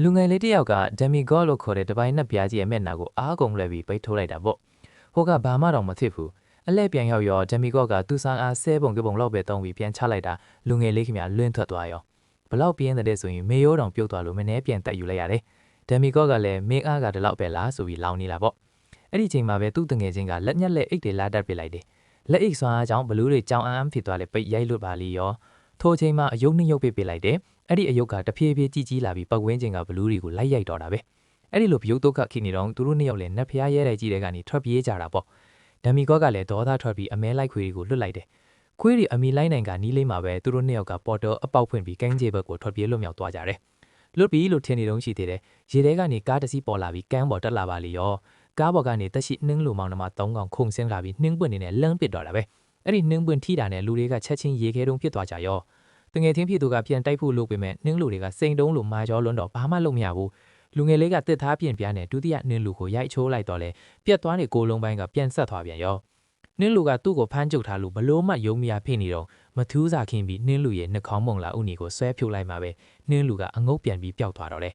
လူငယ်လေးတစ်ယောက်ကဒမ်မီဂေါလို့ခေါ်တဲ့တပိုင်းနှစ်ပြားကြီးရဲ့မျက်နှာကိုအားကုန်လွှဲပြီးပိတ်ထိုးလိုက်တာပေါ့ဟိုကဘာမှတော့မဖြစ်ဘူးအလဲပြန်ရောက်ရောဒမ်မီဂေါကသူ့စားအားဆဲပုံကပုံလောက်ပဲတုံးပြီးပြန်ချလိုက်တာလူငယ်လေးခင်ဗျလွင့်ထွက်သွားရောဘလောက်ပြင်းတဲ့ဆိုရင်မေရိုးတောင်ပြုတ်သွားလို့မနှဲပြန်တက်ယူလိုက်ရတယ်ဒမ်မီဂေါကလည်းမင်းအားကဒီလောက်ပဲလားဆိုပြီးလောင်းနေတာပေါ့အဲ့ဒီချိန်မှာပဲသူ့တငယ်ချင်းကလက်ညက်လက်အိတ်တွေလာတတ်ပြလိုက်တယ်လက်အိတ်စွမ်းအားကြောင့်ဘလူးတွေကြောင်အမ်းဖြစ်သွားလေပိတ်ရိုက်လွတ်ပါလီရောထိုချိန်မှာအယုတ်နှိမ့်ရုပ်ပြလိုက်တယ်အဲ့ဒီအယုတ်ကတဖြည်းဖြည်းကြီးလာပြီးပတ်ဝန်းကျင်ကဘလူးတွေကိုလိုက်ရိုက်တော့တာပဲအဲ့ဒီလိုပြုတ်တုတ်ခခိနေတော့သူတို့နှစ်ယောက်လည်းနတ်ဖျားရဲတဲ့ကြီးတဲ့ကနေထွက်ပြေးကြတာပေါ့ဒမ်မီဂေါကလည်းဒေါသထွက်ပြီးအမဲလိုက်ခွေတွေကိုလွတ်လိုက်တယ်ခွေးတွေအမီလိုက်နိုင်ကနီးလေးမှာပဲသူတို့နှစ်ယောက်ကပေါ်တော်အပေါက်ဖွင့်ပြီးကန်းကျေဘက်ကိုထွက်ပြေးလွတ်မြောက်သွားကြတယ်လွတ်ပြီးလို့ထင်နေတော့ရှိသေးတယ်ရေထဲကနေကားတစ်စီးပေါ်လာပြီးကန်းပေါ်တက်လာပါလေရောကားပေါ်ကနေတက်ရှိနှင်းလူမောင်နှမ၃កောင်ခုန်ဆင်းလာပြီးနှင်းပွင့်နေတဲ့လမ်းပစ်တော့တာပဲအဲ့ဒီနှင်းပွင့်ထိတာနဲ့လူတွေကချက်ချင်းရေခဲတုံးဖြစ်သွားကြရောတငယ်ချင်းဖြစ်သူကပြန်တိုက်ဖို့လုပ်ပေမဲ့နှင်းလူတွေကစိန်တုံးလိုမာကြောလွန်းတော့ဘာမှလုပ်မရဘူးလူငယ်လေးကတစ်သားပြင်ပြားနဲ့ဒုတိယနှင်းလူကိုရိုက်ချိုးလိုက်တော့လေပြက်သွားတဲ့ကိုလုံးပိုင်းကပြန်ဆက်သွားပြန်ရောနှင်းလူကသူ့ကိုဖမ်းကျုပ်ထားလို့ဘလို့မှယုံမရဖိနေတော့မထူးစာခင်းပြီးနှင်းလူရဲ့နှခေါင်းမုံလာဥနီကိုဆွဲဖြုတ်လိုက်မှာပဲနှင်းလူကအငုတ်ပြန်ပြီးပျောက်သွားတော့လေ